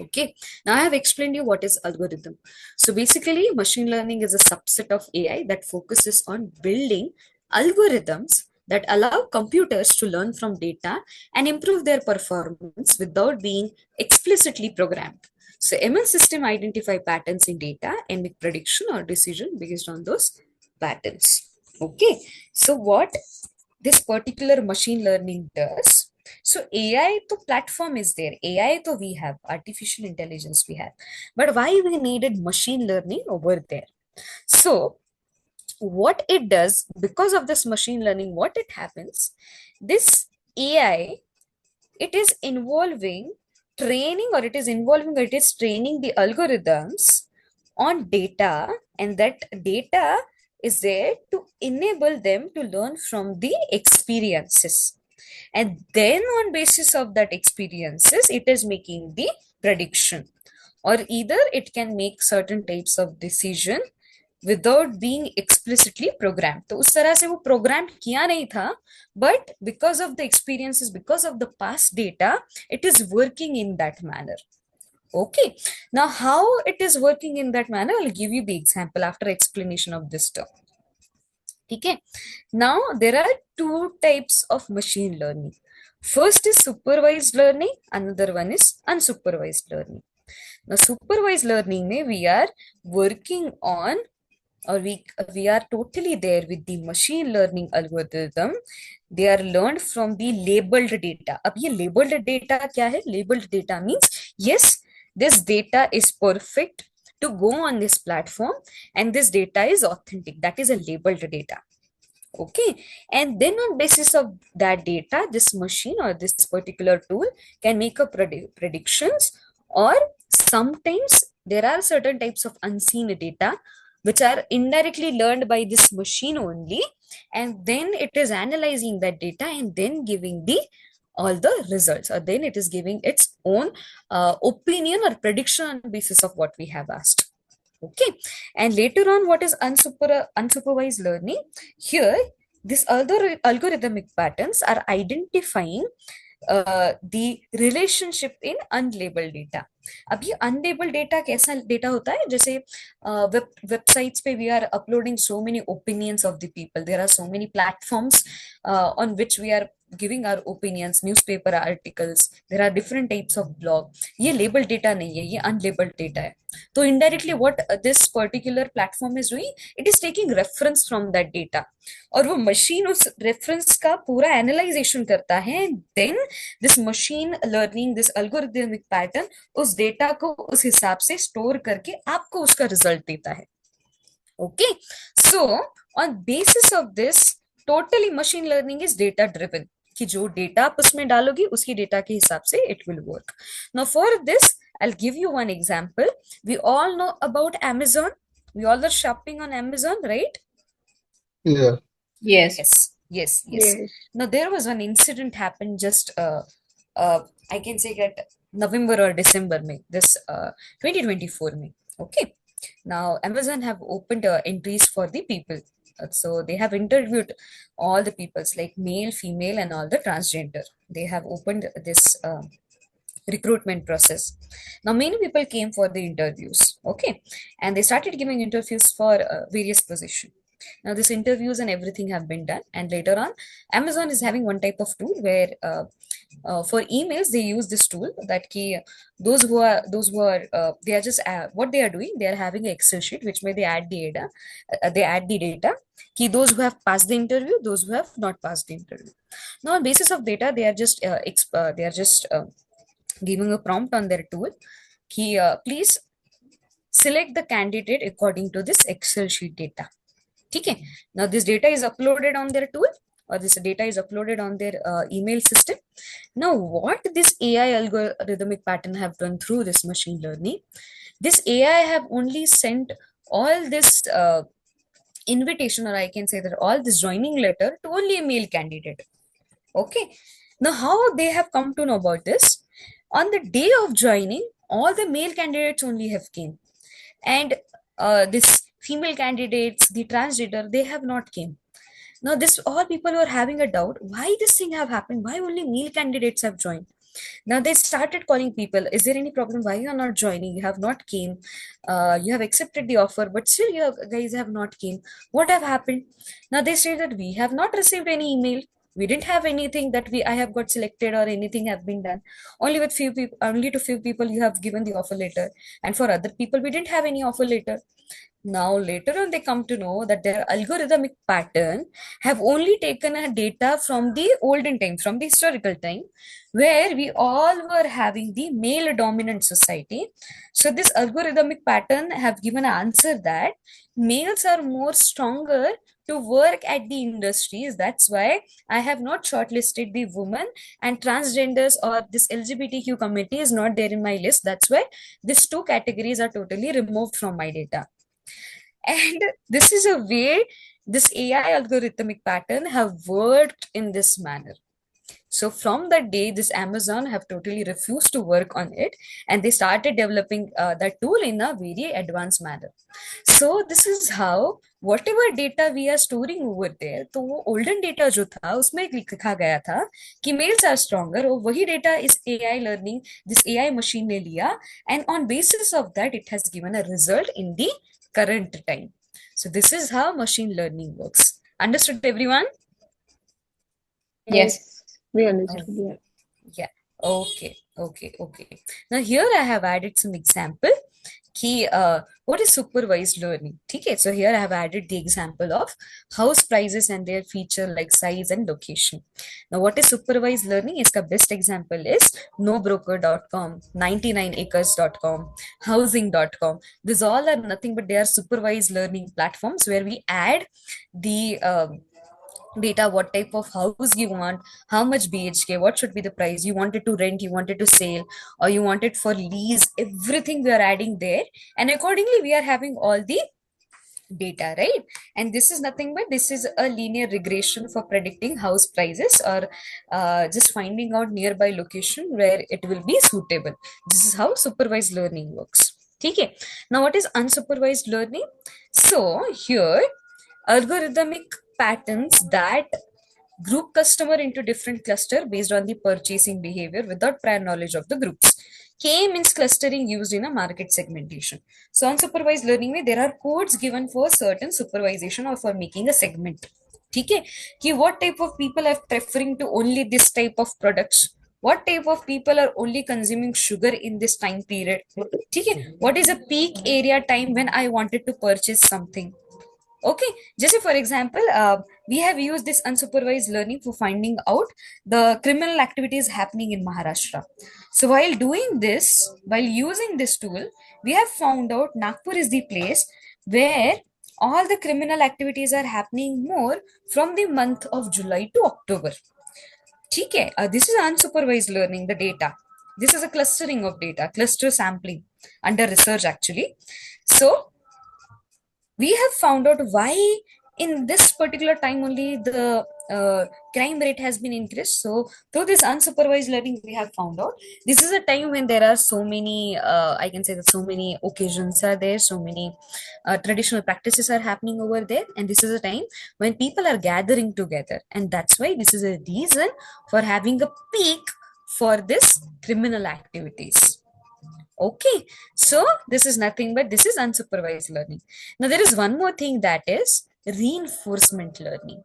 Okay, now I have explained you what is algorithm. So basically, machine learning is a subset of AI that focuses on building algorithms that allow computers to learn from data and improve their performance without being explicitly programmed. So ML system identify patterns in data and make prediction or decision based on those patterns. Okay, so what this particular machine learning does. So AI to platform is there. AI to we have artificial intelligence we have. But why we needed machine learning over there? So what it does because of this machine learning, what it happens, this AI, it is involving training or it is involving or it is training the algorithms on data, and that data is there to enable them to learn from the experiences, and then on basis of that experiences it is making the prediction, or either it can make certain types of decision without being explicitly programmed. तो उस तरह से वो programmed किया नहीं था, but because of the experiences, because of the past data, it is working in that manner. Okay, now how it is working in that manner, I'll give you the example after explanation of this term. Okay, now there are two types of machine learning. First is supervised learning, another one is unsupervised learning. Now supervised learning mein we are working on, or we are totally there with the machine learning algorithm. They are learned from the labeled data. अब ये labeled data क्या है? Labeled data means yes, this data is perfect to go on this platform and this data is authentic. That is a labeled data. Okay, and then on basis of that data, this machine or this particular tool can make a predictions, or sometimes there are certain types of unseen data which are indirectly learned by this machine only, and then it is analyzing that data and then giving the all the results, or then it is giving its own opinion or prediction on basis of what we have asked. Okay, and later on, what is unsupervised learning? Here, this other algorithmic patterns are identifying the relationship in unlabeled data. अब ये unlabeled data कैसा data होता है? जैसे websites पे we are uploading so many opinions of the people. There are so many platforms on which we are giving our opinions, newspaper articles. There are different types of blog. ये labeled data नहीं है, ये unlabeled data है. तो indirectly what this particular platform is doing, it is taking reference from that data, और वो machine उस reference का पूरा एनालाइजेशन करता है, then this machine learning, this algorithmic pattern उस डेटा को उस हिसाब से स्टोर करके आपको उसका रिजल्ट देता है. Okay, so on basis of this totally machine learning is data driven, कि जो डेटा आप उसमें डालोगी उसकी डेटा के हिसाब से it will work. Now for this I'll give you one example. We all know about Amazon. We all are shopping on Amazon, right? Yeah. Yes. Yes. Yes. Now there was one incident happened just I can say that November or December May, this 2024 May. Okay. Now Amazon have opened entries for the people. So they have interviewed all the peoples like male, female, and all the transgender. They have opened this recruitment process. Now many people came for the interviews. Okay, and they started giving interviews for various positions. Now these interviews and everything have been done, and later on Amazon is having one type of tool where for emails they use this tool that key those who are they are just what they are doing, they are having an Excel sheet which may they add the data, key those who have passed the interview, those who have not passed the interview. Now on basis of data they are just giving a prompt on their tool, please select the candidate according to this Excel sheet data. Okay, now this data is uploaded on their tool, or this data is uploaded on their email system. Now what this AI algorithmic pattern have done through this machine learning, this AI have only sent all this invitation, or I can say that all this joining letter to only a male candidate. Okay, now how they have come to know about this? On the day of joining, all the male candidates only have came, and this female candidates, the transgender, they have not came. Now this all people were having a doubt, why this thing have happened, why only male candidates have joined. Now they started calling people, is there any problem? Why you are not joining? You have not came. You have accepted the offer, but still guys have not came. What have happened? Now they say that we have not received any email. We didn't have anything that I have got selected or anything have been done. Only with few people, only to few people you have given the offer letter, and for other people we didn't have any offer letter. Now, later on, they come to know that their algorithmic pattern have only taken a data from the olden time, from the historical time, where we all were having the male dominant society. So this algorithmic pattern have given an answer that males are more stronger to work at the industries. That's why I have not shortlisted the women and transgenders or this LGBTQ community is not there in my list. That's why these two categories are totally removed from my data. And this is a way this AI algorithmic pattern have worked in this manner. So from that day, this Amazon have totally refused to work on it, and they started developing that tool in a very advanced manner. So this is how whatever data we are storing over there, तो वो olden data जो था उसमें लिखा गया था कि males are stronger और वही data इस AI learning, this AI machine ने लिया, and on basis of that it has given a result in the current time. So this is how machine learning works. Understood, everyone? Yes, we Oh, understood. Yeah. yeah. Okay. Now here I have added some example. What is supervised learning? Okay, so here I have added the example of house prices and their feature like size and location. Now, what is supervised learning? Its best example is nobroker.com, 99acres.com, housing.com. These all are nothing but they are supervised learning platforms where we add the data, what type of house you want, how much BHK, what should be the price, you wanted to rent, you wanted to sell, or you want it for lease, everything we are adding there. And accordingly, we are having all the data, right? And this is nothing but this is a linear regression for predicting house prices or just finding out nearby location where it will be suitable. This is how supervised learning works. Okay. Now, what is unsupervised learning? So here, algorithmic patterns that group customer into different cluster based on the purchasing behavior without prior knowledge of the groups. K means clustering used in a market segmentation. So unsupervised learning में there are codes given for certain supervision or for making a segment. ठीक है कि what type of people are preferring to only this type of products, what type of people are only consuming sugar in this time period, ठीक है, what is a peak area time when I wanted to purchase something. Okay, just for example, we have used this unsupervised learning for finding out the criminal activities happening in Maharashtra. So while doing this, while using this tool, we have found out Nagpur is the place where all the criminal activities are happening more from the month of July to October. ठीक है, this is unsupervised learning, the data. This is a clustering of data, cluster sampling under research actually. So we have found out why in this particular time only the crime rate has been increased. So through this unsupervised learning we have found out this is a time when there are so many I can say that so many occasions are there, so many traditional practices are happening over there, and this is a time when people are gathering together, and that's why this is a reason for having a peak for this criminal activities. Okay, so this is nothing but this is unsupervised learning. Now, there is one more thing that is reinforcement learning.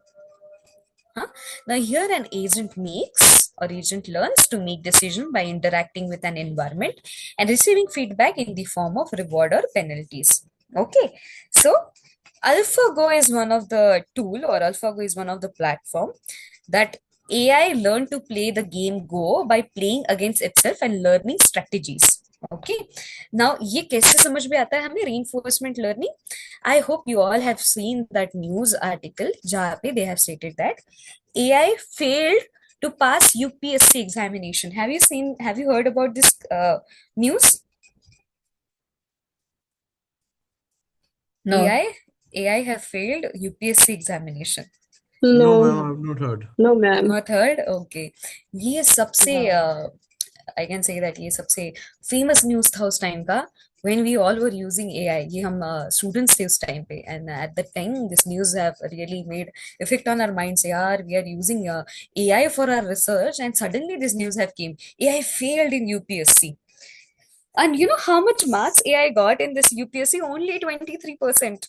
Huh? Now, here an agent makes or agent learns to make decision by interacting with an environment and receiving feedback in the form of reward or penalties. Okay, so AlphaGo is one of the tool or AlphaGo is one of the platform that AI learn to play the game Go by playing against itself and learning strategies. Okay now ये कैसे समझ में आता है हमें reinforcement learning. I hope you all have seen that news article जहाँ पे they have stated that AI failed to pass UPSC examination. Have you heard about this news? No. AI have failed UPSC examination. No, ma'am, No, I've not heard. no, ma'am. Not heard? Okay. ये सबसे I can say that ये सबसे famous news था उस time का, when we all were using AI. ये हम students थे उस time पे, and at that time this news have really made effect on our minds. यार, we are using AI for our research, and suddenly this news have came. AI failed in UPSC. And you know how much marks AI got in this UPSC? Only 23%.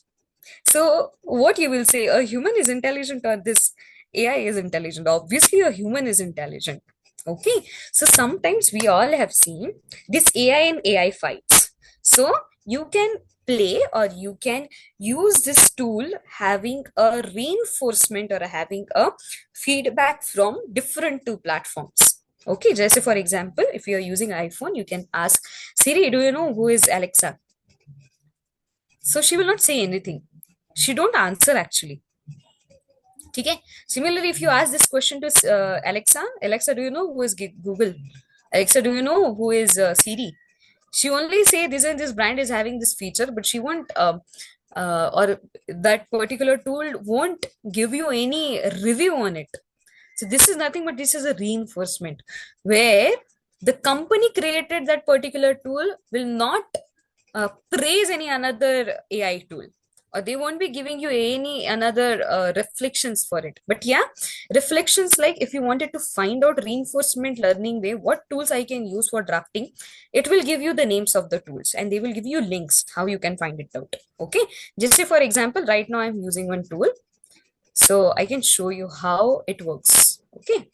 So, what you will say, a human is intelligent or this AI is intelligent? Obviously, a human is intelligent. Okay, so sometimes we all have seen this AI and AI fights. So, you can play or you can use this tool having a reinforcement or having a feedback from different two platforms. Okay, just for example, if you're using iPhone, you can ask Siri, do you know who is Alexa? So she will not say anything. She don't answer actually. Okay. Similarly, if you ask this question to Alexa, do you know who is Google? Alexa, do you know who is Siri? She only say this and this brand is having this feature, but she won't or that particular tool won't give you any review on it. So this is nothing but this is a reinforcement where the company created that particular tool will not praise any another AI tool, or they won't be giving you any another reflections for it. But yeah, reflections like if you wanted to find out reinforcement learning way, what tools I can use for drafting, it will give you the names of the tools and they will give you links how you can find it out. Okay, just say for example, right now I'm using one tool, so I can show you how it works. Okay.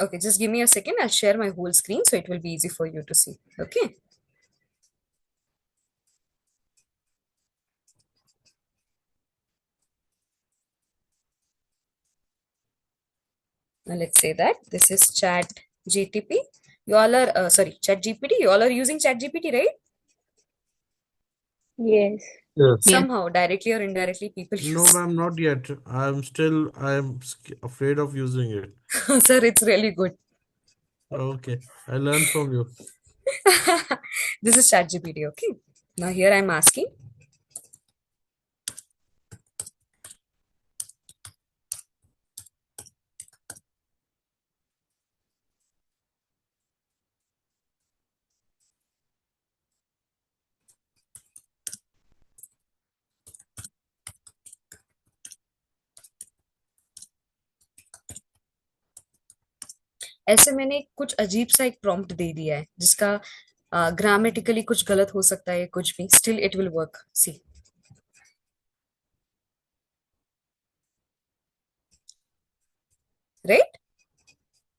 Okay, just give me a second. I'll share my whole screen so it will be easy for you to see. Okay. Now let's say that this is Chat GTP. You all are, sorry, Chat GPT. You all are using Chat GPT, right? Yes. Yes. Somehow, directly or indirectly, people No, use. ma'am, not yet. I'm afraid of using it. Sir, it's really good. Okay, I learned from you. This is Chat GPT, okay? Now here I'm asking. ऐसे मैंने कुछ अजीब सा एक prompt दे दिया है जिसका grammatically कुछ गलत हो सकता है, कुछ भी, still it will work. See, right?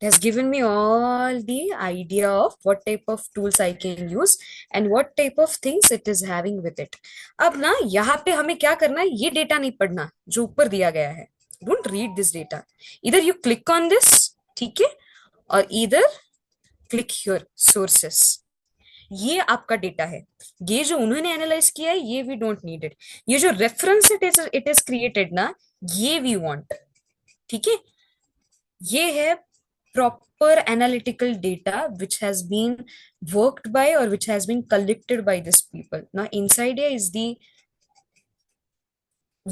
It has given me all the idea of what type of tools I can use and what type of things it is having with it. अब ना यहाँ पे हमें क्या करना है, ये data नहीं पढ़ना जो ऊपर दिया गया है. Don't read this data. Either you click on this, ठीक है, और either click here sources. ये आपका डेटा है. ये जो उन्होंने एनालाइज किया है ये वी डोंट नीड इट. ये जो रेफरेंस इट इज क्रिएटेड ना, ये वी वांट. ठीक है, ये है proper analytical data which has been worked by or which has been collected by these people. Now inside here is the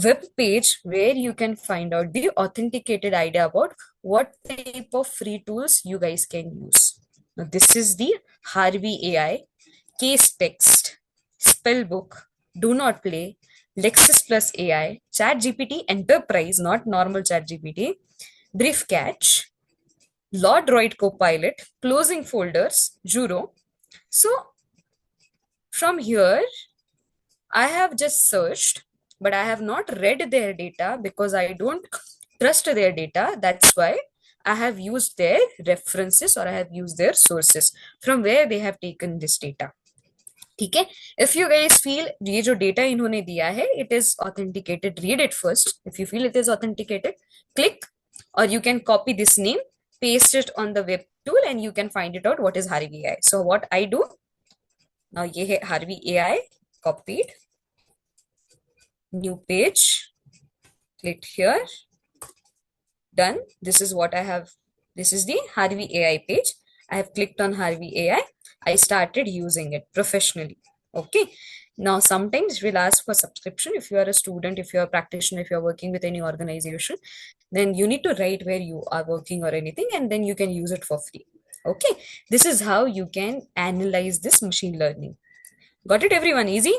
web page where you can find out the authenticated idea about what type of free tools you guys can use. Now this is the Harvey AI, case text, spellbook, do not play, Lexis Plus AI, Chat GPT Enterprise, not normal Chat GPT, brief catch, Droid Copilot, closing folders, Juro. So from here, I have just searched, but I have not read their data because I don't trust their data. That's why I have used their references or I have used their sources from where they have taken this data. ठीक है, if you guys feel ये जो data इन्होंने दिया है it is authenticated, read it first. If you feel it is authenticated, click, or you can copy this name, paste it on the web tool and you can find it out what is Harvey AI. So what I do now, ये है Harvey AI, copied, new page, click here, done. This is what I have. This is the Harvey AI page. I have clicked on Harvey AI. I started using it professionally. Okay. Now, sometimes we'll ask for subscription. If you are a student, if you're a practitioner, if you're working with any organization, then you need to write where you are working or anything, and then you can use it for free. Okay, this is how you can analyze this machine learning. Got it, everyone? Easy?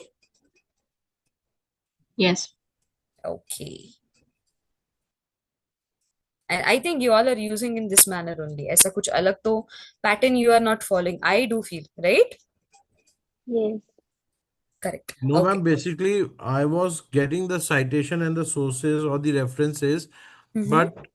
Yes. Okay. And I think you all are using in this manner only. ऐसा कुछ अलग तो pattern you are not following. I do feel, right? Yes. Correct. No, Okay. ma'am. Basically, I was getting the citation and the sources or the references, Mhm. but